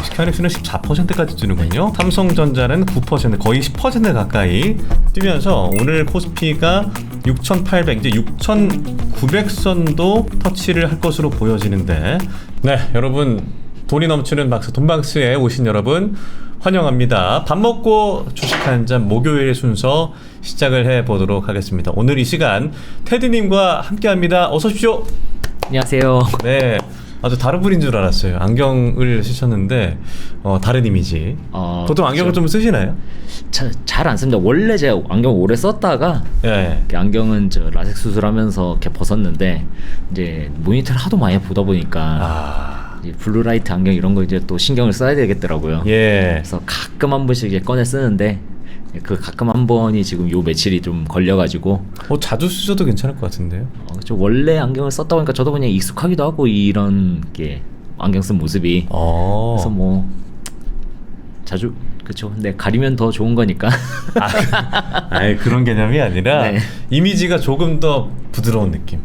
SK하이닉스는 14%까지 뛰는군요. 삼성전자는 9%, 거의 10% 가까이 뛰면서 오늘 코스피가 6,800, 이제 6,900선도 터치를 할 것으로 보여지는데, 네, 여러분 돈이 넘치는 박스, 돈박스에 오신 여러분 환영합니다. 밥 먹고 주식 한 잔 목요일 순서 시작을 해보도록 하겠습니다. 오늘 이 시간 테드님과 함께합니다. 어서 오십시오. 안녕하세요. 네, 아주 다른 분인 줄 알았어요. 안경을 쓰셨는데 다른 이미지. 보통 안경을 좀 쓰시나요? 잘 안 씁니다. 원래 제가 안경 오래 썼다가 예. 안경은 저 라섹 수술하면서 이렇게 벗었는데 이제 모니터를 하도 많이 보다 보니까 이제 블루라이트 안경 이런 거 이제 또 신경을 써야 되겠더라고요. 예. 그래서 가끔 한 번씩 이제 꺼내 쓰는데 그 가끔 한 번이 지금 요 며칠이 좀 걸려가지고 자주 쓰셔도 괜찮을 것 같은데요. 좀 원래 안경을 썼다 보니까 저도 그냥 익숙하기도 하고 이런 게 안경 쓴 모습이 그래서 뭐 자주 그쵸. 근데 가리면 더 좋은 거니까. 아니 그런 개념이 아니라 네. 이미지가 조금 더 부드러운 느낌.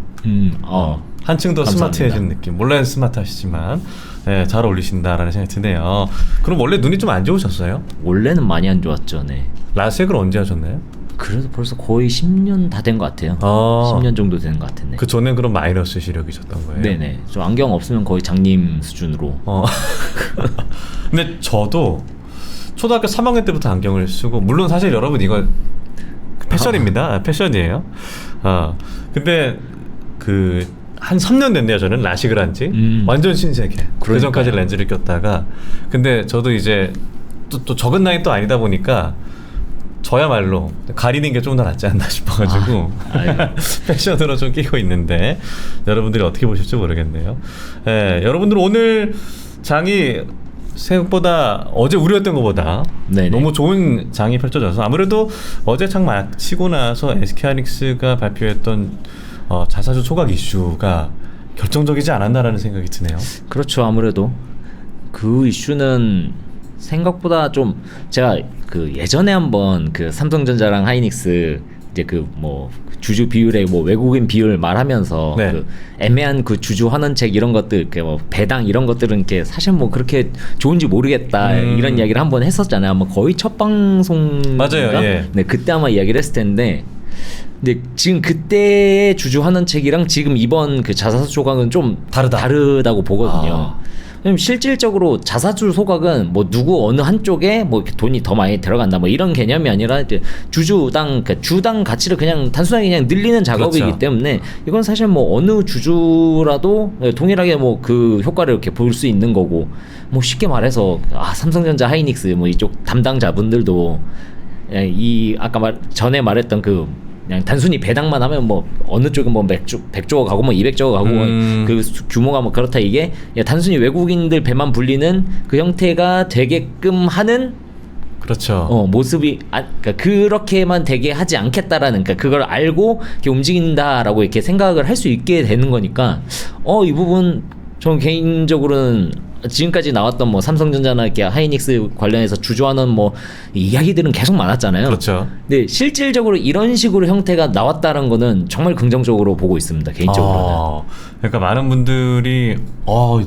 한층 더 감사합니다. 스마트해진 느낌. 원래는 스마트하시지만 네, 잘 어울리신다라는 생각이 드네요. 그럼 원래 눈이 좀 안 좋으셨어요? 원래는 많이 안 좋았죠. 네. 라섹을 언제 하셨나요? 그래도 벌써 거의 10년 다 된 것 같아요. 10년 정도 되는 것 같은데. 그 전엔 그럼 마이너스 시력이셨던 거예요? 네네. 저 안경 없으면 거의 장님 수준으로. 근데 저도 초등학교 3학년 때부터 안경을 쓰고, 물론 사실 여러분 이거 패션입니다. 패션이에요. 근데 한 3년 됐네요. 저는 라식을 한지 완전 신세계. 그 전까지 렌즈를 꼈다가, 근데 저도 이제 또 적은 나이 또 아니다 보니까 저야말로 가리는 게 좀 더 낫지 않나 싶어가지고 패션으로 좀 끼고 있는데 여러분들이 어떻게 보실지 모르겠네요. 예, 여러분들 오늘 장이 생각보다 어제 우려했던 것보다 네네. 너무 좋은 장이 펼쳐져서, 아무래도 어제 장 마치고 나서 SK하이닉스가 발표했던 자사주 소각 이슈가 결정적이지 않았나라는 생각이 드네요. 그렇죠. 아무래도 그 이슈는 생각보다 좀 제가 그 예전에 한번 그 삼성전자랑 하이닉스 이제 그 뭐 주주 비율에 뭐 외국인 비율 말하면서 네. 그 애매한 그 주주 환원책 이런 것들 그 뭐 배당 이런 것들은 이렇게 사실 뭐 그렇게 좋은지 모르겠다 이런 이야기를 한번 했었잖아요. 아마 거의 첫 방송 맞아요. 예. 네, 그때 아마 이야기를 했을 텐데. 근데 지금 그때의 주주 환원책이랑 지금 이번 그 자사주 소각은 좀 다르다고 보거든요. 왜냐면 실질적으로 자사주 소각은 뭐 누구 어느 한쪽에 뭐 이렇게 돈이 더 많이 들어간다 뭐 이런 개념이 아니라 이제 주주당 그 주당 가치를 그냥 단순하게 그냥 늘리는 작업이기 그렇죠. 때문에 이건 사실 뭐 어느 주주라도 동일하게 뭐 그 효과를 이렇게 볼 수 있는 거고, 뭐 쉽게 말해서 삼성전자 하이닉스 뭐 이쪽 담당자분들도 이 아까 전에 말했던 그 그냥 단순히 배당만 하면 뭐 어느 쪽은 뭐 100조가 가고 뭐 200조가 가고 그 규모가 뭐 그렇다, 이게 단순히 외국인들 배만 불리는 그 형태가 되게끔 하는 그렇죠. 모습이 그러니까 그렇게만 되게 하지 않겠다라는, 그러니까 그걸 알고 이렇게 움직인다라고 이렇게 생각을 할 수 있게 되는 거니까 이 부분 저는 개인적으로는 지금까지 나왔던 뭐 삼성전자나 이렇게 하이닉스 관련해서 주주하는 뭐 이야기들은 계속 많았잖아요. 그렇죠. 근데 실질적으로 이런 식으로 형태가 나왔다는 거는 정말 긍정적으로 보고 있습니다. 개인적으로는. 그러니까 많은 분들이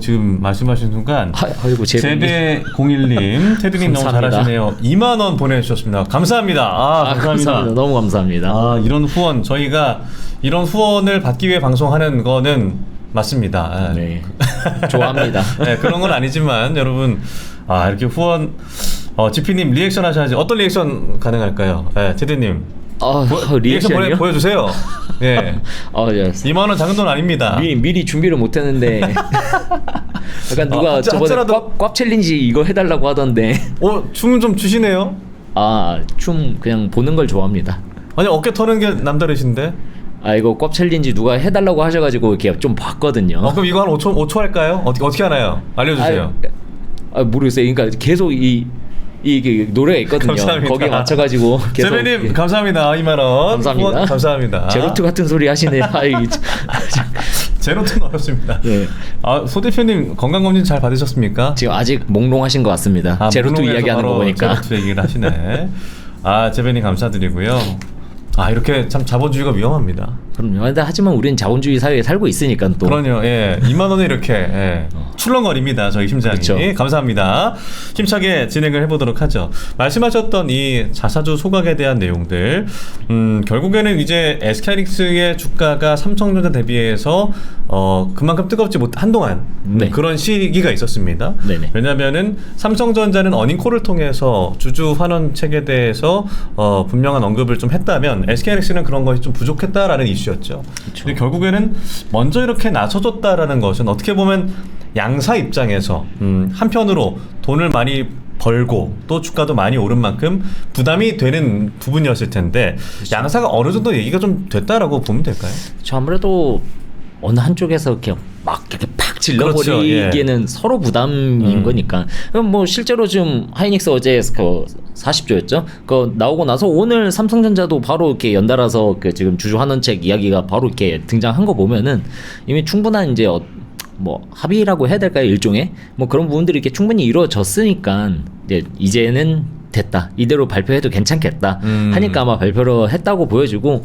지금 말씀하신 순간 아이고 제배01님 테드님 너무 잘하시네요. 2만 원 보내주셨습니다. 감사합니다. 감사합니다. 너무 감사합니다. 이런 후원, 저희가 이런 후원을 받기 위해 방송하는 거는 맞습니다. 네. 좋아합니다. 네, 그런 건 아니지만 여러분 이렇게 후원 지피님 리액션 하셔야지. 어떤 리액션 가능할까요? 네, 테드님 리액션 보여주세요. 예. 2만 원 작은 돈 아닙니다. 미리 준비를 못했는데 약간 누가 저번에 꽉 챌린지 이거 해달라고 하던데. 춤 좀 추시네요. 춤 그냥 보는 걸 좋아합니다. 아니 어깨 터는 게 남다르신데. 이거 꽉 챌린지 누가 해달라고 하셔가지고 이렇게 좀 봤거든요. 그럼 이거 한 5초 할까요? 어떻게 하나요? 알려주세요. 모르겠어요. 그러니까 계속 이 노래가 있거든요. 감사합니다. 거기에 맞춰가지고 계속. 제배님 감사합니다. 2만 원. 감사합니다. 감사합니다. 제로투 같은 소리 하시네요. 제로투는 어렵습니다. 네. 소 대표님 건강검진 잘 받으셨습니까? 지금 아직 몽롱하신 것 같습니다. 제로투 이야기하는 거 보니까. 제로투 얘기를 하시네. 제배님 감사드리고요. 이렇게 참 자본주의가 위험합니다. 그럼요. 근데 하지만 우리는 자본주의 사회에 살고 있으니까 또. 그러네요. 예. 2만 원에 이렇게 출렁거립니다. 저희 심장이. 그쵸. 감사합니다. 힘차게 진행을 해보도록 하죠. 말씀하셨던 이 자사주 소각에 대한 내용들, 결국에는 이제 SK하이닉스의 주가가 삼성전자 대비해서 그만큼 뜨겁지 못 한동안 네. 그런 시기가 있었습니다. 네네. 왜냐하면은 삼성전자는 어닝콜을 통해서 주주 환원 책에 대해서 분명한 언급을 좀 했다면 SK하이닉스는 그런 것이 좀 부족했다라는 이슈. 죠 근데 결국에는 먼저 이렇게 나서줬다라는 것은 어떻게 보면 양사 입장에서 한편으로 돈을 많이 벌고 또 주가도 많이 오른 만큼 부담이 되는 부분이었을 텐데 그렇죠. 양사가 어느 정도 얘기가 좀 됐다라고 보면 될까요? 저 아무래도 어느 한쪽에서 이렇게 막 이렇게 팍 질러버리기에는 그렇죠. 서로 부담인 거니까. 그럼 뭐 실제로 지금 하이닉스 어제 그 40조였죠? 그 나오고 나서 오늘 삼성전자도 바로 이렇게 연달아서 그 지금 주주 환원책 이야기가 바로 이렇게 등장한 거 보면은 이미 충분한 이제 뭐 합의라고 해야 될까요? 일종의 뭐 그런 부분들이 이렇게 충분히 이루어졌으니까 이제는 됐다. 이대로 발표해도 괜찮겠다. 하니까 아마 발표를 했다고 보여지고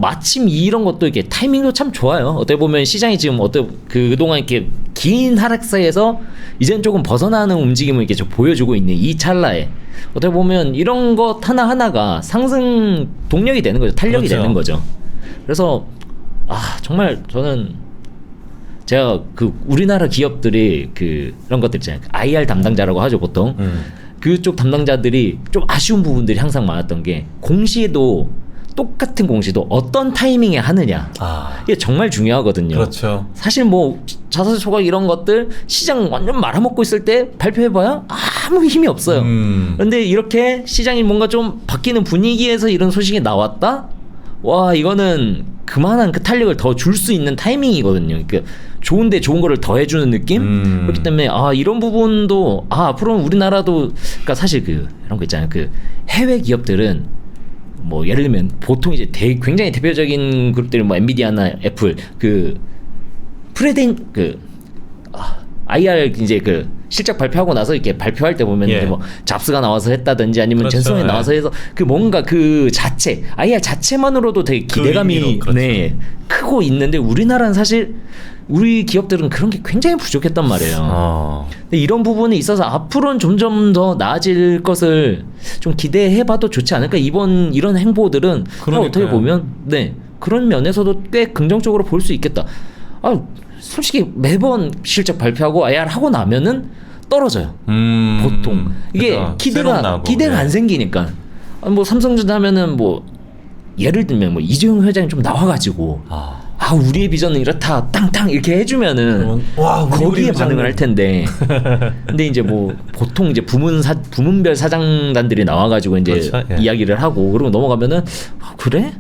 마침 이런 것도 이게 타이밍도 참 좋아요. 어떻게 보면 시장이 지금 그동안 이렇게 긴 하락세에서 이제는 조금 벗어나는 움직임을 이렇게 좀 보여주고 있는 이 찰나에 어떻게 보면 이런 것 하나하나가 상승 동력이 되는 거죠. 탄력이 그렇죠. 되는 거죠. 그래서 정말 저는 제가 그 우리나라 기업들이 그런 것들 있잖아요. IR 담당자라고 하죠, 보통. 그쪽 담당자들이 좀 아쉬운 부분들이 항상 많았던 게 공시도 똑같은 공시도 어떤 타이밍에 하느냐. 이게 정말 중요하거든요. 그렇죠. 사실 뭐 자사주 소각 이런 것들 시장 완전 말아먹고 있을 때 발표해봐야 아무 힘이 없어요. 그런데 이렇게 시장이 뭔가 좀 바뀌는 분위기에서 이런 소식이 나왔다? 와, 이거는 그만한 그 탄력을 더 줄 수 있는 타이밍이거든요. 그러니까 좋은데 좋은 거를 더 해주는 느낌? 그렇기 때문에 이런 부분도 앞으로는 우리나라도 그러니까 사실 이런 거 있잖아요. 해외 기업들은 뭐 예를 들면 보통 이제 굉장히 대표적인 그룹들이 뭐 엔비디아나 애플 IR 이제 실적 발표하고 나서 이렇게 발표할 때 보면 예. 뭐 잡스가 나와서 했다든지 아니면 그렇죠. 젠슨이 예. 나와서 해서 뭔가 자체 IR 자체만으로도 되게 기대감이 의미로, 그렇죠. 크고 있는데 우리나라는 사실 우리 기업들은 그런 게 굉장히 부족했단 말이에요. 근데 이런 부분에 있어서 앞으로는 점점 더 나아질 것을 좀 기대해봐도 좋지 않을까. 이런 행보들은 어떻게 보면 그런 면에서도 꽤 긍정적으로 볼 수 있겠다. 솔직히 매번 실적 발표하고 IR 하고 나면은 떨어져요. 보통 이게 그렇죠. 기대가 안 생기니까. 뭐 삼성전자 하면은 뭐 예를 들면 뭐 이재용 회장이 좀 나와가지고 우리의 비전은 이렇다 땅땅 이렇게 해주면은 거기에 반응을 할 텐데. 근데 이제 뭐 보통 이제 부문별 사장단들이 나와가지고 이제 그렇죠. 예. 이야기를 하고 그러고 넘어가면은 그래?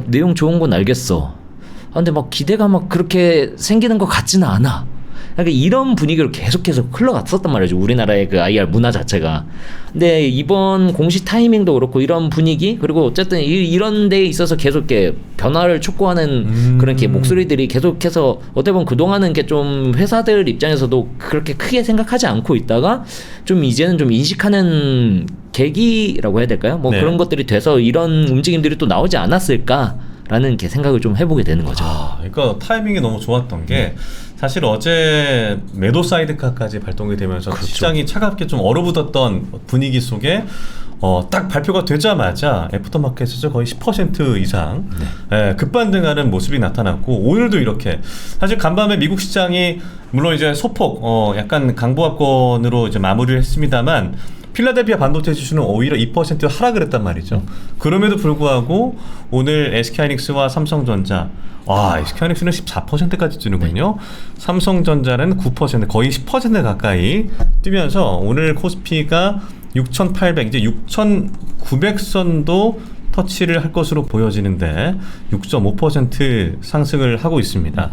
내용 좋은 건 알겠어. 근데 막 기대가 막 그렇게 생기는 것 같지는 않아. 그러니까 이런 분위기로 계속해서 흘러갔었단 말이죠. 우리나라의 그 IR 문화 자체가. 근데 이번 공시 타이밍도 그렇고 이런 분위기 그리고 어쨌든 이런 데에 있어서 계속 이렇게 변화를 촉구하는 그런 이렇게 목소리들이 계속해서 어떻게 보면 그동안은 이렇게 좀 회사들 입장에서도 그렇게 크게 생각하지 않고 있다가 좀 이제는 좀 인식하는 계기라고 해야 될까요? 뭐 그런 것들이 돼서 이런 움직임들이 또 나오지 않았을까? 라는 이렇게 생각을 좀 해보게 되는 거죠. 그러니까 타이밍이 너무 좋았던 게 사실 어제 매도 사이드카까지 발동이 되면서 그렇죠. 시장이 차갑게 좀 얼어붙었던 분위기 속에 딱 발표가 되자마자 애프터마켓에서 거의 10% 이상 급반등하는 모습이 나타났고 오늘도 이렇게 사실 간밤에 미국 시장이 물론 이제 소폭 약간 강보합권으로 이제 마무리를 했습니다만 필라델피아 반도체 지수는 오히려 2% 하락을 했단 말이죠. 그럼에도 불구하고 오늘 SK하이닉스와 삼성전자 SK하이닉스는 14%까지 뛰는군요. 삼성전자는 9% 거의 10% 가까이 뛰면서 오늘 코스피가 6,800 이제 6,900선도 터치를 할 것으로 보여지는데 6.5% 상승을 하고 있습니다.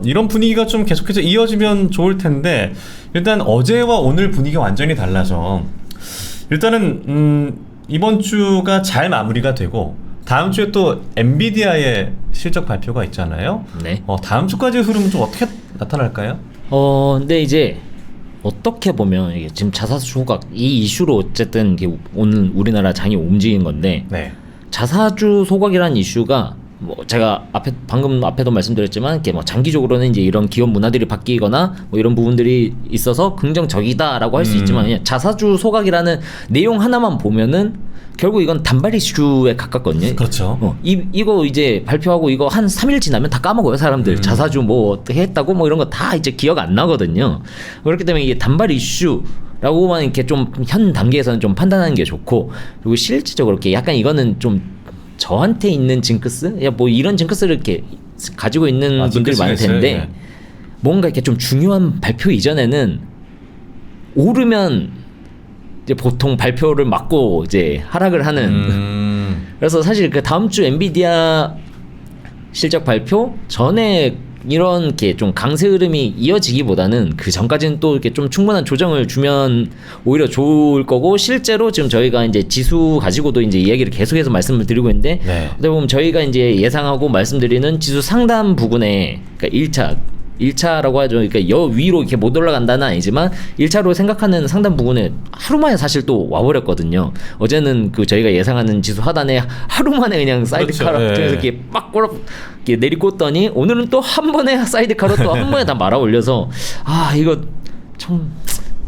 이런 분위기가 좀 계속해서 이어지면 좋을 텐데 일단 어제와 오늘 분위기가 완전히 달라서 일단은 이번 주가 잘 마무리가 되고 다음 주에 또 엔비디아의 실적 발표가 있잖아요. 다음 주까지 흐름은 좀 어떻게 나타날까요? 근데 이제 어떻게 보면 이게 지금 자사주 소각 이 이슈로 어쨌든 이게 오늘 우리나라 장이 움직인 건데 자사주 소각이라는 이슈가 뭐 제가 방금 앞에도 말씀드렸지만 이렇게 뭐 장기적으로는 이제 이런 기업 문화들이 바뀌거나 뭐 이런 부분들이 있어서 긍정적이다라고 할 수 있지만 그냥 자사주 소각이라는 내용 하나만 보면은 결국 이건 단발 이슈에 가깝거든요. 그렇죠. 이거 이제 발표하고 이거 한 3일 지나면 다 까먹어요, 사람들. 자사주 뭐 어떻게 했다고 뭐 이런 거 다 이제 기억 안 나거든요. 그렇기 때문에 이게 단발 이슈라고만 이렇게 좀 현 단계에서는 좀 판단하는 게 좋고, 그리고 실질적으로 이렇게 약간 이거는 좀 저한테 있는 징크스? 야, 뭐 이런 징크스를 이렇게 가지고 있는 분들이 많을 텐데, 예. 뭔가 이렇게 좀 중요한 발표 이전에는 오르면 이제 보통 발표를 막고 이제 하락을 하는. 그래서 사실 그 다음 주 엔비디아 실적 발표 전에 이런 게 좀 강세 흐름이 이어지기보다는 그 전까지는 또 이렇게 좀 충분한 조정을 주면 오히려 좋을 거고, 실제로 지금 저희가 이제 지수 가지고도 이제 이야기를 계속해서 말씀을 드리고 있는데, 네. 어떻게 보면 저희가 이제 예상하고 말씀드리는 지수 상단 부분에, 그러니까 1차라고 하죠. 그러니까 여 위로 이렇게 못 올라간다는 아니지만 1차로 생각하는 상단 부분에 하루 만에 사실 또 와버렸거든요. 어제는 그 저희가 예상하는 지수 하단에 하루 만에 그냥 사이드카로 그렇죠. 통해서 이렇게 막 이렇게 내리꽂더니 오늘은 또 한 번에 사이드카로 또 한 번에 다 말아 올려서 아 이거 참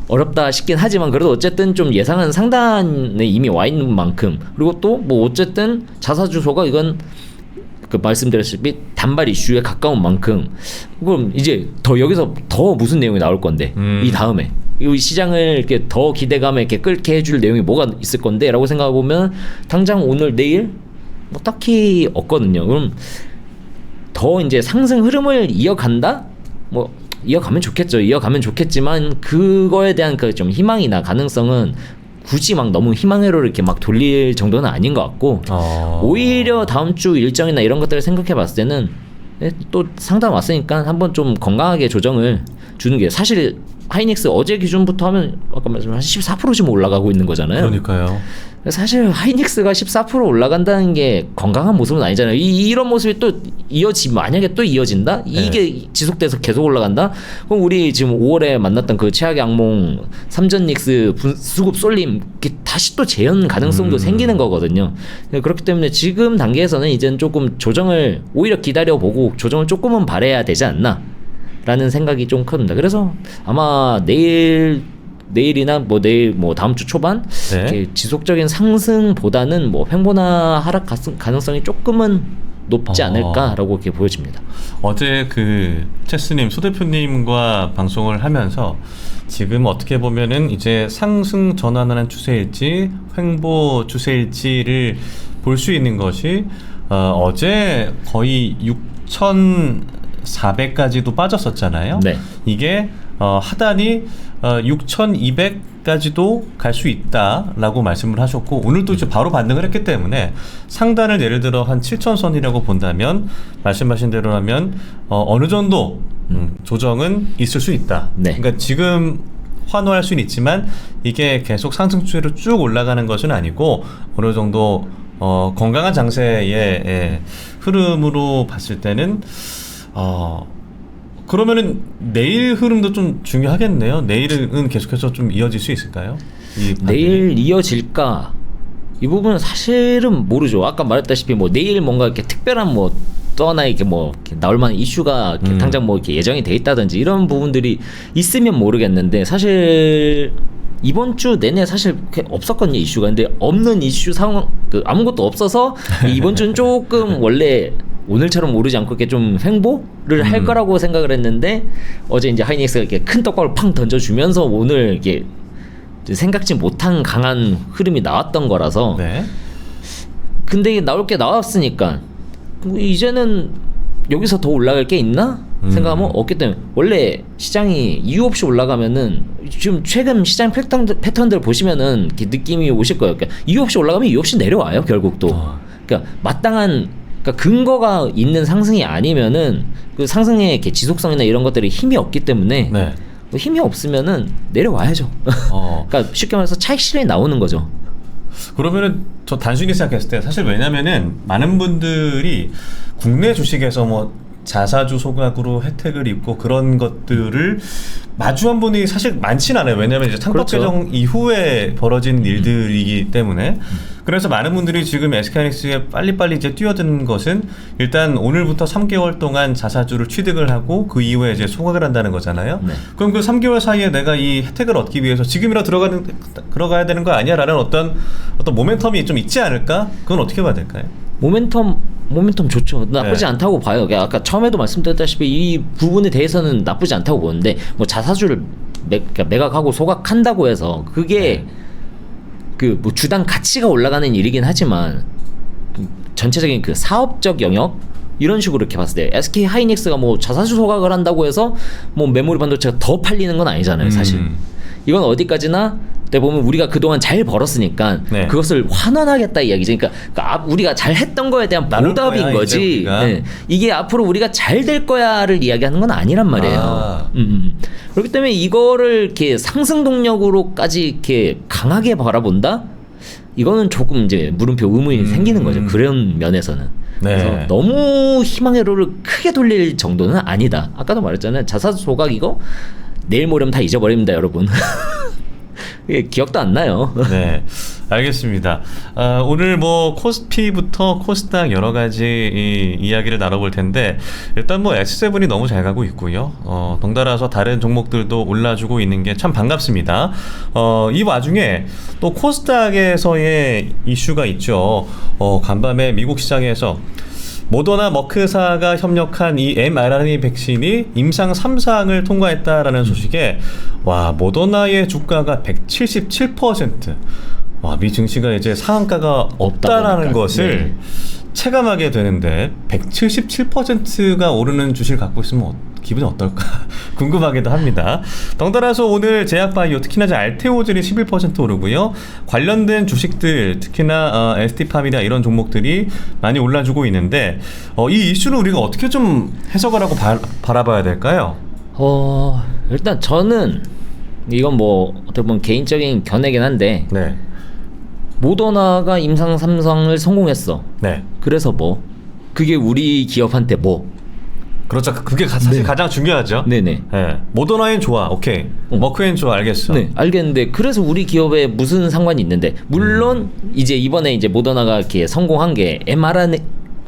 어렵다 싶긴 하지만, 그래도 어쨌든 좀 예상한 상단에 이미 와 있는 만큼, 그리고 또 뭐 어쨌든 자사주소가 이건 그 말씀드렸다시피 단발 이슈에 가까운 만큼, 그럼 이제 더 여기서 더 무슨 내용이 나올 건데 이 다음에 이 시장을 이렇게 더 기대감에 이렇게 끌게 해줄 내용이 뭐가 있을 건데라고 생각해 보면 당장 오늘 내일 뭐 딱히 없거든요. 그럼 더 이제 상승 흐름을 이어간다? 뭐 이어가면 좋겠죠. 이어가면 좋겠지만 그거에 대한 그 좀 희망이나 가능성은 굳이 막 너무 희망회로를 이렇게 막 돌릴 정도는 아닌 것 같고, 오히려 다음 주 일정이나 이런 것들을 생각해 봤을 때는 또 상담 왔으니까 한번 좀 건강하게 조정을 주는 게, 사실 하이닉스 어제 기준부터 하면 아까 말씀한 14% 지금 올라가고 있는 거잖아요. 그러니까요. 사실 하이닉스가 14% 올라간다는 게 건강한 모습은 아니잖아요. 이런 모습이 또 만약에 또 이어진다? 이게 지속돼서 계속 올라간다? 그럼 우리 지금 5월에 만났던 그 최악의 악몽 삼전닉스 수급 쏠림, 다시 또 재현 가능성도 생기는 거거든요. 그렇기 때문에 지금 단계에서는 이제는 조금 조정을 오히려 기다려보고 조정을 조금은 바라야 되지 않나 라는 생각이 좀 큽니다. 그래서 아마 내일이나 뭐 내일 뭐 다음 주 초반 네. 이렇게 지속적인 상승보다는 뭐 횡보나 하락 가능성이 조금은 높지 않을까라고 이렇게 보여집니다. 어제 그 체스님, 소 대표님과 방송을 하면서 지금 어떻게 보면은 이제 상승 전환하는 추세일지 횡보 추세일지를 볼 수 있는 것이 어제 거의 6,400까지도 빠졌었잖아요. 네. 이게 하단이 6,200까지도 갈 수 있다라고 말씀을 하셨고, 오늘도 이제 바로 반등을 했기 때문에 상단을 예를 들어 한 7,000선이라고 본다면 말씀하신 대로라면 어느 정도 조정은 있을 수 있다. 네. 그러니까 지금 환호할 수는 있지만 이게 계속 상승 추세로 쭉 올라가는 것은 아니고 어느 정도 건강한 장세의 흐름으로 봤을 때는 그러면은 내일 흐름도 좀 중요하겠네요. 내일은 계속해서 좀 이어질 수 있을까요? 내일 이어질까? 이 부분은 사실은 모르죠. 아까 말했다시피 뭐 내일 뭔가 이렇게 특별한 뭐 또 하나 이렇게 뭐 이렇게 나올 만한 이슈가 이렇게 당장 뭐 이렇게 예정이 돼 있다든지 이런 부분들이 있으면 모르겠는데, 사실 이번 주 내내 사실 없었거든요, 이슈가. 근데 없는 이슈 상황, 아무것도 없어서 이번 주는 조금 원래 오늘처럼 오르지 않고 이렇게 좀 횡보를 할 거라고 생각을 했는데, 어제 이제 하이닉스가 이렇게 큰 떡밥을 팡 던져주면서 오늘 이게 생각지 못한 강한 흐름이 나왔던 거라서. 네. 근데 나올 게 나왔으니까 뭐 이제는 여기서 더 올라갈 게 있나? 생각하면 없기 때문에, 원래 시장이 이유 없이 올라가면은 지금 최근 시장 패턴들 보시면은 이렇게 느낌이 오실 거예요. 그러니까 이유 없이 올라가면 이유 없이 내려와요, 결국 또. 그러니까 마땅한, 그러니까 근거가 있는 상승이 아니면은 그 상승의 이렇게 지속성이나 이런 것들이 힘이 없기 때문에. 네. 뭐 힘이 없으면은 내려와야죠. 그러니까 쉽게 말해서 차익 실현이 나오는 거죠. 그러면은 저 단순히 생각했을 때 사실 왜냐면은 많은 분들이 국내 주식에서 뭐 자사주 소각으로 혜택을 입고 그런 것들을 마주한 분이 사실 많진 않아요. 왜냐하면 이제 창법 그렇죠. 개정 이후에 벌어진 일들이기 때문에. 그래서 많은 분들이 지금 SK하이닉스에 빨리빨리 이제 뛰어드는 것은 일단 오늘부터 3개월 동안 자사주를 취득을 하고 그 이후에 이제 소각을 한다는 거잖아요. 네. 그럼 그 3개월 사이에 내가 이 혜택을 얻기 위해서 지금이라 들어가야 되는 거 아니야라는 어떤 모멘텀이 좀 있지 않을까? 그건 어떻게 봐야 될까요? 모멘텀 좋죠. 나쁘지 네. 않다고 봐요. 그러니까 아까 처음에도 말씀드렸다시피 이 부분에 대해서는 나쁘지 않다고 보는데 뭐 자사주를 그러니까 매각하고 소각한다고 해서 그게 네. 그 뭐 주당 가치가 올라가는 일이긴 하지만 전체적인 그 사업적 영역 이런 식으로 이렇게 봤을 때 SK 하이닉스가 뭐 자사주 소각을 한다고 해서 뭐 메모리 반도체가 더 팔리는 건 아니잖아요, 사실. 이건 어디까지나 때 보면 우리가 그동안 잘 벌었으니까 네. 그것을 환원하겠다 이야기지. 그러니까 우리가 잘 했던 거에 대한 나눌 보답인 거야, 거지. 이제 우리가. 네. 이게 앞으로 우리가 잘 될 거야를 이야기하는 건 아니란 말이에요. 아. 그렇기 때문에 이거를 이렇게 상승 동력으로까지 이렇게 강하게 바라본다? 이거는 조금 이제 물음표 의문이 생기는 거죠. 그런 면에서는. 네. 그래서 너무 희망의 로를 크게 돌릴 정도는 아니다. 아까도 말했잖아요. 자사주 소각 이거 내일 모레면 다 잊어버립니다, 여러분. 예, 기억도 안 나요. 네, 알겠습니다. 오늘 뭐 코스피부터 코스닥 여러 가지 이야기를 나눠볼 텐데 일단 뭐 S7이 너무 잘 가고 있고요. 덩달아서 다른 종목들도 올라주고 있는 게 참 반갑습니다. 이 와중에 또 코스닥에서의 이슈가 있죠. 간밤에 미국 시장에서 모더나 머크사가 협력한 이 mRNA 백신이 임상 3상을 통과했다라는 소식에 와 모더나의 주가가 177%. 와, 미 증시가 이제 상한가가 없다라는 보니까. 것을 네. 체감하게 되는데 177%가 오르는 주식을 갖고 있으면 기분이 어떨까 궁금하기도 합니다. 덩달아서 오늘 제약바이오 특히나 알테오젠이 11% 오르고요. 관련된 주식들 특히나 ST팜이나 이런 종목들이 많이 올라주고 있는데 이 이슈를 우리가 어떻게 좀 해석을 하고 바라봐야 될까요? 일단 저는 이건 뭐 어떻게 보면 개인적인 견해긴 한데 네. 모더나가 임상 3상을 성공했어. 네. 그래서 뭐 그게 우리 기업한테 뭐 그렇죠. 그게 사실 가장 중요하죠. 네네. 네. 모더나엔 좋아. 오케이. 머크엔 좋아. 알겠어. 네, 알겠는데 그래서 우리 기업에 무슨 상관이 있는데 물론 이제 이번에 이제 모더나가 이렇게 성공한 게 mRNA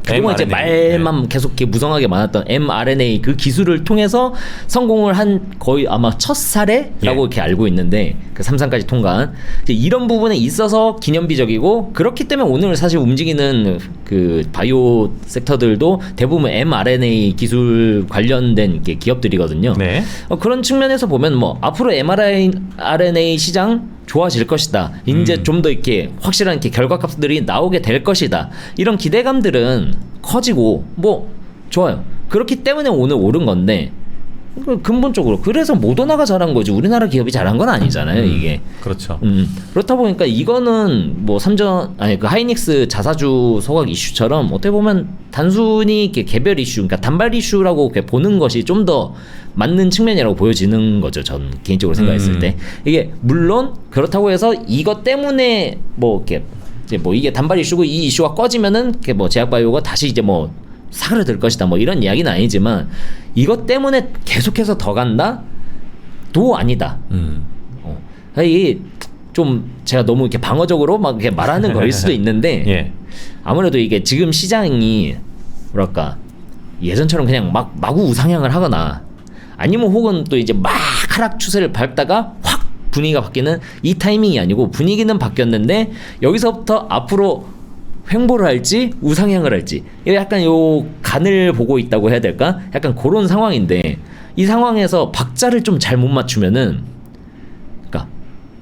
그동안 이제 mRNA, 말만 계속 이렇게 무성하게 많았던 mRNA 그 기술을 통해서 성공을 한 거의 아마 첫 사례라고 예. 이렇게 알고 있는데 그 3상까지 통과한 이제 이런 부분에 있어서 기념비적이고 그렇기 때문에 오늘 사실 움직이는 그 바이오 섹터들도 대부분 mRNA 기술 관련된 이렇게 기업들이거든요. 네. 그런 측면에서 보면 뭐 앞으로 mRNA 시장 좋아질 것이다. 이제 좀 더 이렇게 확실한 이렇게 결과값들이 나오게 될 것이다. 이런 기대감들은 커지고 뭐 좋아요. 그렇기 때문에 오늘 오른 건데 근본적으로 그래서 모더나가 잘한 거지 우리나라 기업이 잘한 건 아니잖아요. 이게. 그렇죠. 그렇다 보니까 이거는 뭐 그 하이닉스 자사주 소각 이슈처럼 어떻게 보면 단순히 이렇게 개별 이슈, 그러니까 단발 이슈라고 이렇게 보는 것이 좀 더 맞는 측면이라고 보여지는 거죠. 전 개인적으로 생각했을 때 이게 물론 그렇다고 해서 이것 때문에 뭐 이렇게 이제 뭐 이게 단발 이슈고 이 이슈가 꺼지면은 이렇게 뭐 제약바이오가 다시 이제 뭐 사그라들 것이다 뭐 이런 이야기는 아니지만 이것 때문에 계속해서 더 간다? 도 아니다. 이게 좀 제가 너무 이렇게 방어적으로 막 이렇게 말하는 거일 수도 있는데 예. 아무래도 이게 지금 시장이 뭐랄까 예전처럼 그냥 막 마구 우상향을 하거나 아니면 혹은 또 이제 막 하락 추세를 밟다가 확 분위기가 바뀌는 이 타이밍이 아니고 분위기는 바뀌었는데 여기서부터 앞으로 횡보를 할지 우상향을 할지 이거 약간 요 간을 보고 있다고 해야 될까? 약간 그런 상황인데 이 상황에서 박자를 좀 잘 못 맞추면은 그러니까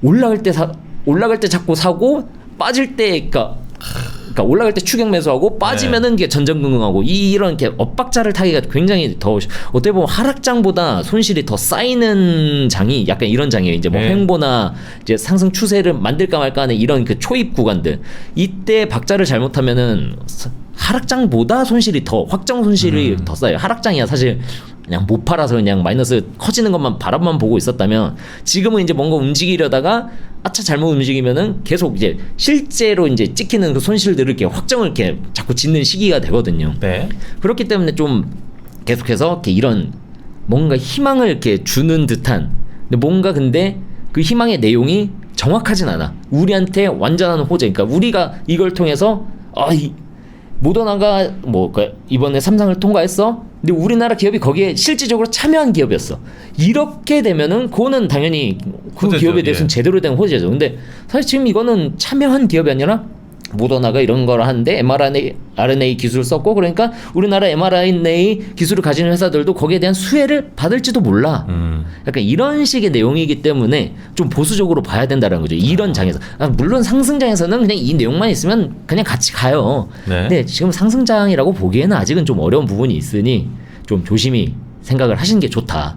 올라갈 때 자꾸 사고 빠질 때 그러니까 올라갈 때 추격 매수하고 빠지면은 이게 전전긍긍하고 이런 이렇게 엇박자를 타기가 굉장히 더 어떻게 보면 하락장보다 손실이 더 쌓이는 장이 약간 이런 장이에요. 이제 뭐 네. 횡보나 이제 상승 추세를 만들까 말까 하는 이런 그 초입 구간들 이때 박자를 잘못하면은 하락장보다 손실이 더 확정 손실이 더 쌓여요. 하락장이야 사실 그냥 못 팔아서 그냥 마이너스 커지는 것만 바람만 보고 있었다면 지금은 이제 뭔가 움직이려다가 아차 잘못 움직이면은 계속 이제 실제로 이제 찍히는 그 손실들을 이렇게 확정을 이렇게 자꾸 짓는 시기가 되거든요. 네. 그렇기 때문에 좀 계속해서 이렇게 이런 뭔가 희망을 이렇게 주는 듯한 근데 그 희망의 내용이 정확하진 않아. 우리한테 완전한 호재. 그러니까 우리가 이걸 통해서 모더나가 이번에 3상을 통과했어. 근데 우리나라 기업이 거기에 실질적으로 참여한 기업이었어. 이렇게 되면은 그거는 당연히 그 호재죠, 기업에 대해서는 예. 제대로 된 호재죠. 근데 사실 지금 이거는 참여한 기업이 아니라 모더나가 이런 걸 하는데 mRNA 기술을 썼고 그러니까 우리나라 mRNA 기술을 가지는 회사들도 거기에 대한 수혜를 받을지도 몰라. 약간 이런 식의 내용이기 때문에 좀 보수적으로 봐야 된다는 거죠. 이런 장에서. 물론 상승장에서는 그냥 이 내용만 있으면 그냥 같이 가요. 네. 근데 지금 상승장이라고 보기에는 아직은 좀 어려운 부분이 있으니 좀 조심히 생각을 하시는 게 좋다.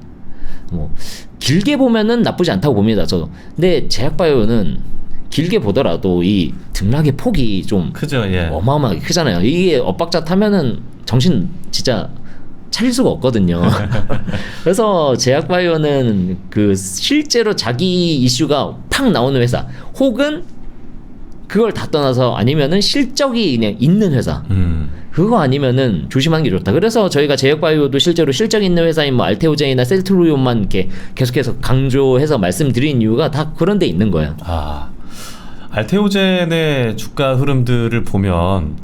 길게 보면은 나쁘지 않다고 봅니다. 저도. 근데 제약바이오는 길게 보더라도 이 등락의 폭이 좀 크죠. 예. 어마어마하게 크잖아요. 이게 엇박자 타면은 정신 진짜 차릴 수가 없거든요. 그래서 제약바이오는 그 실제로 자기 이슈가 팍 나오는 회사 혹은 그걸 다 떠나서 아니면은 실적이 그냥 있는 회사 그거 아니면은 조심하는 게 좋다. 그래서 저희가 제약바이오도 실제로 실적 있는 회사인 알테오젠이나 셀트리온만 이렇게 계속해서 강조해서 말씀드린 이유가 다 그런 데 있는 거예요. 알테오젠의 주가 흐름들을 보면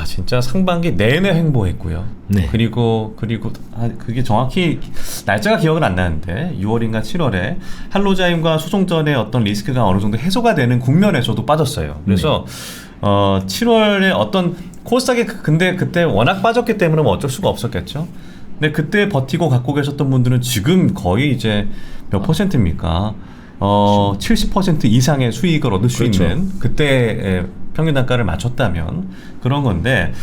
진짜 상반기 내내 횡보했고요. 네. 그리고 그게 정확히 날짜가 기억은 안 나는데 6월인가 7월에 할로자임과 소송전의 어떤 리스크가 어느 정도 해소가 되는 국면에서도 빠졌어요. 그래서 7월에 어떤 코스닥이 근데 그때 워낙 빠졌기 때문에 뭐 어쩔 수가 없었겠죠. 근데 그때 버티고 갖고 계셨던 분들은 지금 거의 이제 몇 퍼센트입니까? 70% 이상의 수익을 얻을 수 그렇죠. 있는 그때 평균 단가를 맞췄다면 그런 건데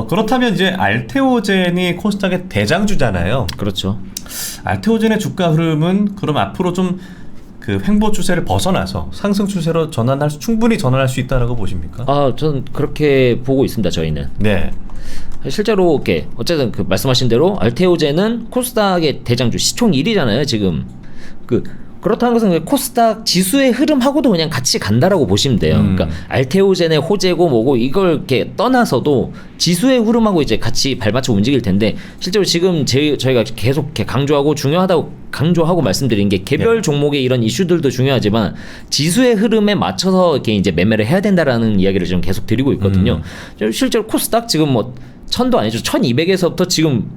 그렇다면 이제 알테오젠이 코스닥의 대장주잖아요. 그렇죠. 알테오젠의 주가 흐름은 그럼 앞으로 좀 그 횡보 추세를 벗어나서 상승 추세로 충분히 전환할 수 있다라고 보십니까? 저는 그렇게 보고 있습니다. 저희는. 네. 실제로 이렇게 어쨌든 그 말씀하신 대로 알테오젠은 코스닥의 대장주 시총 1위잖아요. 지금 그렇다는 것은 코스닥 지수의 흐름하고도 그냥 같이 간다라고 보시면 돼요. 그러니까 알테오젠의 호재고 뭐고 이걸 이렇게 떠나서도 지수의 흐름하고 이제 같이 발맞춰 움직일 텐데 실제로 지금 저희가 계속 이렇게 강조하고 말씀드린 게 개별 종목의 이런 이슈들도 중요하지만 지수의 흐름에 맞춰서 이렇게 이제 매매를 해야 된다라는 이야기를 지금 계속 드리고 있거든요. 실제로 코스닥 지금 1000도 아니죠. 1200에서부터 지금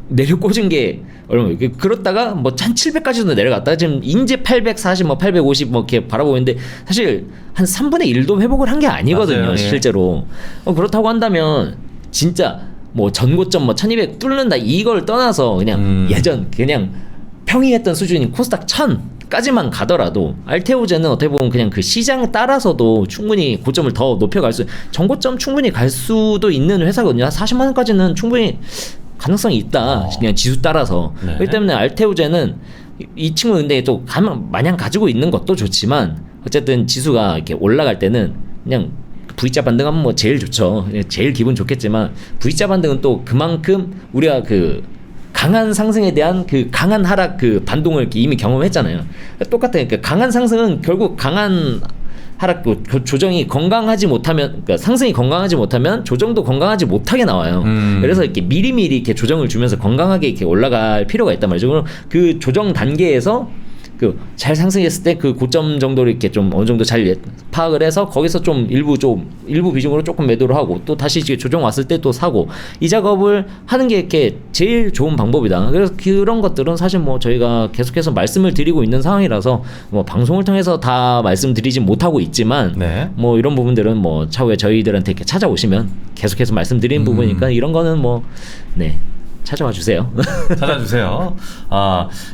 내려 꽂은 게 얼마 그렇다가 한 1700까지도 내려갔다가 지금 인제 840 850 이렇게 바라보고 있는데 사실 한 3분의 1도 회복을 한 게 아니거든요. 맞아요, 예. 실제로 그렇다고 한다면 진짜 전고점 1200 뚫는다 이걸 떠나서 그냥 예전 그냥 평이했던 수준인 코스닥 1000까지만 가더라도 알테오젠은 어떻게 보면 그냥 그 시장에 따라서도 충분히 고점을 더 높여갈 전고점 충분히 갈 수도 있는 회사거든요. 40만 원까지는 충분히 가능성이 있다. 그냥 지수 따라서. 네. 그렇기 때문에 알테오젠은 이 친구 근데 또 마냥 가지고 있는 것도 좋지만 어쨌든 지수가 이렇게 올라갈 때는 그냥 V자 반등하면 제일 좋죠. 제일 기분 좋겠지만 V자 반등은 또 그만큼 우리가 그 강한 상승에 대한 그 강한 하락 그 반동을 이미 경험했잖아요. 똑같아요. 그러니까 강한 상승은 결국 강한 하락 조정이 건강하지 못하면 그러니까 상승이 건강하지 못하면 조정도 건강하지 못하게 나와요. 그래서 이렇게 미리미리 이렇게 조정을 주면서 건강하게 이렇게 올라갈 필요가 있단 말이죠. 그럼 그 조정 단계에서 잘 상승했을 때 그 고점 정도를 이렇게 좀 어느 정도 잘 파악을 해서 거기서 좀 일부 비중으로 조금 매도를 하고 또 다시 이제 조정 왔을 때 또 사고 이 작업을 하는 게 이렇게 제일 좋은 방법이다. 그래서 그런 것들은 사실 저희가 계속해서 말씀을 드리고 있는 상황이라서 방송을 통해서 다 말씀드리진 못하고 있지만 네. 이런 부분들은 차후에 저희들한테 이렇게 찾아오시면 계속해서 말씀드리는 부분이니까 이런 거는 네. 찾아와 주세요. 찾아주세요.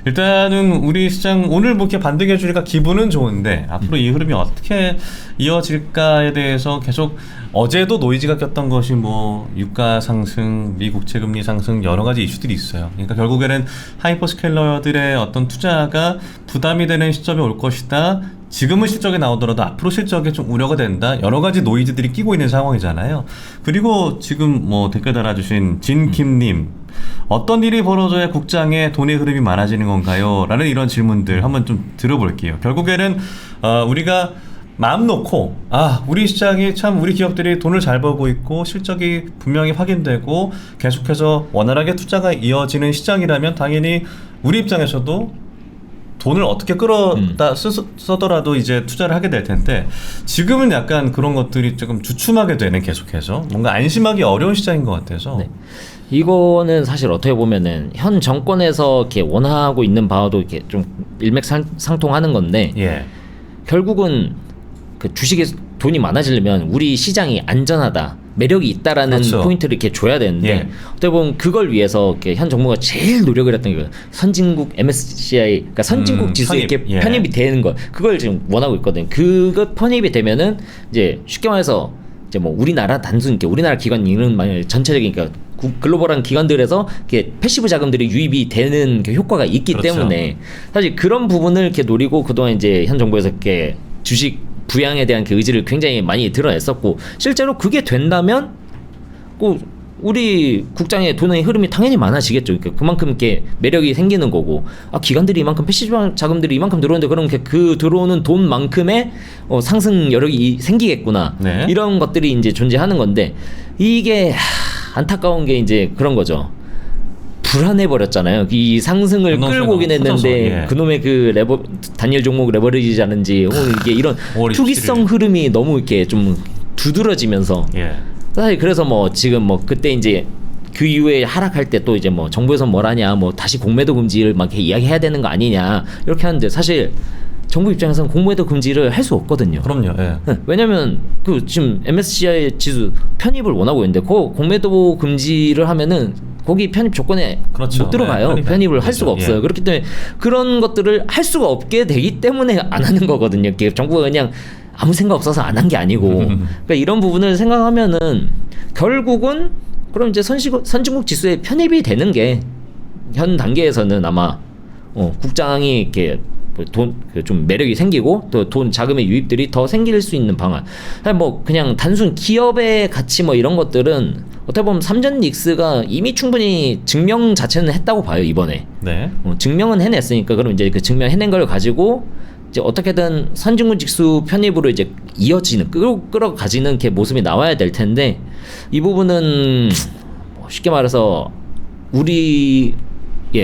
일단은 우리 시장 오늘 이렇게 반등해 주니까 기분은 좋은데 앞으로 이 흐름이 어떻게 이어질까에 대해서 계속 어제도 노이즈가 꼈던 것이 유가 상승, 미 국채 금리 상승 여러 가지 이슈들이 있어요. 그러니까 결국에는 하이퍼스케일러들의 어떤 투자가 부담이 되는 시점이 올 것이다. 지금은 실적이 나오더라도 앞으로 실적에 좀 우려가 된다. 여러 가지 노이즈들이 끼고 있는 상황이잖아요. 그리고 지금 댓글 달아주신 진킴님, 어떤 일이 벌어져야 국장에 돈의 흐름이 많아지는 건가요? 라는 이런 질문들 한번 좀 들어볼게요. 결국에는 우리가 마음 놓고 우리 시장이 참 우리 기업들이 돈을 잘 벌고 있고 실적이 분명히 확인되고 계속해서 원활하게 투자가 이어지는 시장이라면 당연히 우리 입장에서도 돈을 어떻게 끌어다 써더라도 이제 투자를 하게 될 텐데 지금은 약간 그런 것들이 조금 주춤하게 되는 계속해서 뭔가 안심하기 어려운 시장인 것 같아서 네. 이거는 사실 어떻게 보면은 현 정권에서 이렇게 원하고 있는 바와도 이렇게 좀 일맥상통하는 건데 예. 결국은 그 주식에 돈이 많아지려면 우리 시장이 안전하다, 매력이 있다라는 그렇죠. 포인트를 이렇게 줘야 되는데 예. 어떻게 보면 그걸 위해서 이렇게 현 정부가 제일 노력을 했던 게 선진국 MSCI, 그러니까 선진국 지수에 편입. 이렇게 예. 편입이 되는 거, 그걸 지금 원하고 있거든요. 그거 편입이 되면은 이제 쉽게 말해서 이제 뭐 우리나라 단순 이렇게 우리나라 기관 이런 많이 전체적인 그러니까 글로벌한 기관들에서 이렇게 패시브 자금들이 유입이 되는 효과가 있기 그렇죠. 때문에 사실 그런 부분을 이렇게 노리고 그동안 이제 현 정부에서 이렇게 주식 부양에 대한 그 의지를 굉장히 많이 드러냈었고 실제로 그게 된다면 그 우리 국장의 돈의 흐름이 당연히 많아지겠죠. 그러니까 그만큼 이렇게 매력이 생기는 거고 기관들이 이만큼 패시브 자금들이 이만큼 들어오는데 그럼 그 들어오는 돈만큼의 상승 여력이 생기겠구나. 네. 이런 것들이 이제 존재하는 건데 이게 안타까운 게 이제 그런 거죠. 불안해 버렸잖아요. 이 상승을 끌고 오긴 했는데 예. 그놈의 그 단일 종목 레버리지라든지 이게 이런 투기성 흐름이 너무 이렇게 좀 두드러지면서 예. 사실 그래서 뭐 지금 뭐 그때 이제 그 이후에 하락할 때 또 이제 뭐 정부에서 뭘 하냐 뭐 다시 공매도 금지를 막 이렇게 이야기해야 되는 거 아니냐 이렇게 하는데 사실 정부 입장에서는 공매도 금지를 할 수 없거든요. 그럼요. 예. 왜냐면 그 지금 MSCI 지수 편입을 원하고 있는데 그 공매도 금지를 하면은 거기 편입 조건에 그렇죠. 못 들어가요. 네, 편입을 할 수가 없어요. 예. 그렇기 때문에 그런 것들을 할 수가 없게 되기 때문에 안 하는 거거든요. 정부가 그냥 아무 생각 없어서 안 한 게 아니고 그러니까 이런 부분을 생각하면은 결국은 그럼 이제 선진국 지수에 편입이 되는 게 현 단계에서는 아마 국장이 이렇게 돈 좀 매력이 생기고 또 돈 자금의 유입들이 더 생길 수 있는 방안. 뭐 그냥 단순 기업의 가치 뭐 이런 것들은 어떻게 보면 삼전 닉스가 이미 충분히 증명 자체는 했다고 봐요 이번에. 네. 증명은 해냈으니까 그럼 이제 그 증명 해낸 걸 가지고 이제 어떻게든 선진국 지수 편입으로 이제 이어지는 끌어가지는 게 모습이 나와야 될 텐데 이 부분은 뭐 쉽게 말해서 우리의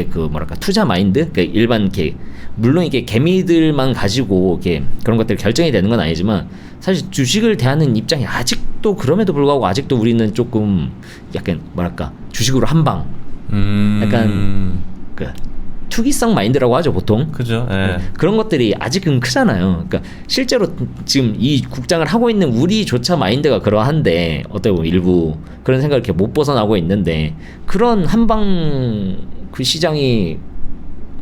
그 뭐랄까 투자 마인드, 그러니까 일반 이렇게 물론 이게 개미들만 가지고 이렇게 그런 것들이 결정이 되는 건 아니지만 사실 주식을 대하는 입장이 아직도 그럼에도 불구하고 아직도 우리는 조금 약간 뭐랄까 주식으로 한방 약간 그 투기성 마인드라고 하죠 보통. 그죠. 예. 그런 것들이 아직은 크잖아요. 그러니까 실제로 지금 이 국장을 하고 있는 우리조차 마인드가 그러한데 어떻게 보면 일부 그런 생각을 이렇게 못 벗어나고 있는데 그런 한방 그 시장이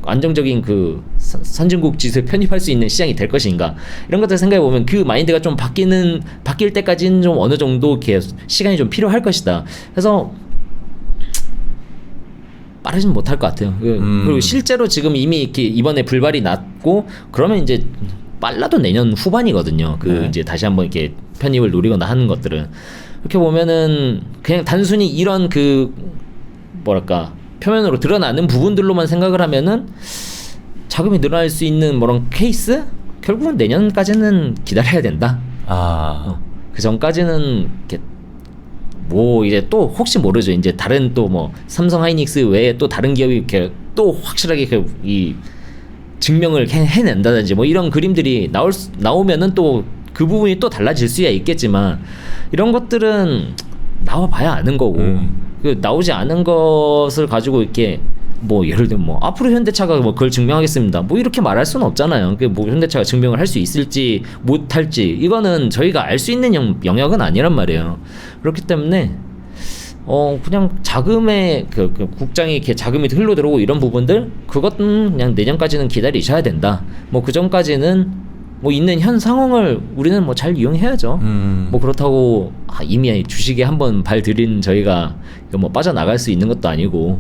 안정적인 그 선진국 지수에 편입할 수 있는 시장이 될 것인가 이런 것들 생각해 보면 그 마인드가 좀 바뀔 때까지는 좀 어느 정도 이렇게 시간이 좀 필요할 것이다. 그래서 빠르진 못할 것 같아요. 그리고 실제로 지금 이미 이렇게 이번에 불발이 났고 그러면 이제 빨라도 내년 후반이거든요. 네. 이제 다시 한번 이렇게 편입을 노리거나 하는 것들은 이렇게 보면은 그냥 단순히 이런 그 뭐랄까 표면으로 드러나는 부분들로만 생각을 하면은 자금이 늘어날 수 있는 뭐런 케이스 결국은 내년까지는 기다려야 된다. 그 전까지는 이렇게 뭐 이제 또 혹시 모르죠. 이제 다른 또 뭐 삼성 하이닉스 외에 또 다른 기업이 이렇게 또 확실하게 이 증명을 해낸다든지 뭐 이런 그림들이 나오면은 또 그 부분이 또 달라질 수야 있겠지만 이런 것들은 나와봐야 아는 거고 그 나오지 않은 것을 가지고 이렇게 뭐 예를 들면 뭐 앞으로 현대차가 뭐 그걸 증명하겠습니다. 뭐 이렇게 말할 수는 없잖아요. 그 뭐 현대차가 증명을 할 수 있을지 못할지 이거는 저희가 알 수 있는 영역은 아니란 말이에요. 그렇기 때문에 그냥 자금의 그 국장이 이렇게 자금이 흘러 들어오고 이런 부분들 그것은 그냥 내년까지는 기다리셔야 된다. 뭐 그 전까지는 뭐 있는 현 상황을 우리는 뭐 잘 이용해야죠. 뭐 그렇다고 이미 주식에 한번 발 들인 저희가 뭐 빠져나갈 수 있는 것도 아니고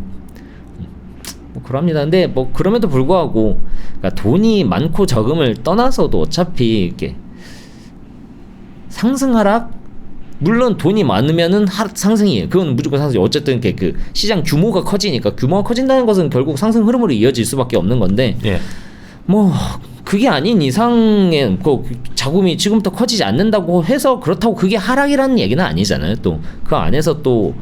뭐 그럽니다. 근데 뭐 그럼에도 불구하고 그러니까 돈이 많고 적음을 떠나서도 어차피 이렇게 상승 하락 물론 돈이 많으면은 상승이에요. 그건 무조건 상승이에요. 어쨌든 그 시장 규모가 커지니까 규모가 커진다는 것은 결국 상승 흐름으로 이어질 수밖에 없는 건데 예. 뭐 그게 아닌 이상의 그 자금이 지금부터 커지지 않는다고 해서 그렇다고 그게 하락이라는 얘기는 아니잖아요. 또 그 안에서 또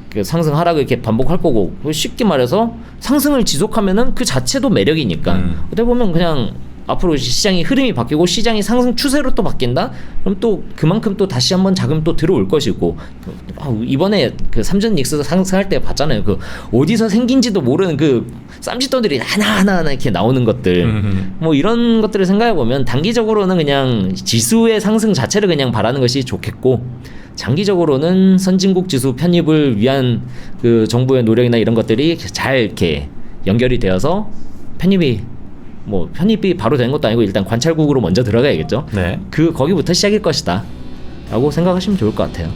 그 상승 하락을 이렇게 반복할 거고 쉽게 말해서 상승을 지속하면은 그 자체도 매력이니까 어떻게 보면 그냥 앞으로 시장이 흐름이 바뀌고 시장이 상승 추세로 또 바뀐다? 그럼 또 그만큼 또 다시 한번 자금 또 들어올 것이고 이번에 그 삼전 닉스 상승할 때 봤잖아요. 그 어디서 생긴지도 모르는 그 쌈짓돈들이 하나하나 이렇게 나오는 것들 뭐 이런 것들을 생각해 보면 단기적으로는 그냥 지수의 상승 자체를 그냥 바라는 것이 좋겠고 장기적으로는 선진국 지수 편입을 위한 그 정부의 노력이나 이런 것들이 잘 이렇게 연결이 되어서 편입이 바로 되는 것도 아니고 일단 관찰국으로 먼저 들어가야겠죠. 네. 거기부터 시작일 것이다 라고 생각하시면 좋을 것 같아요.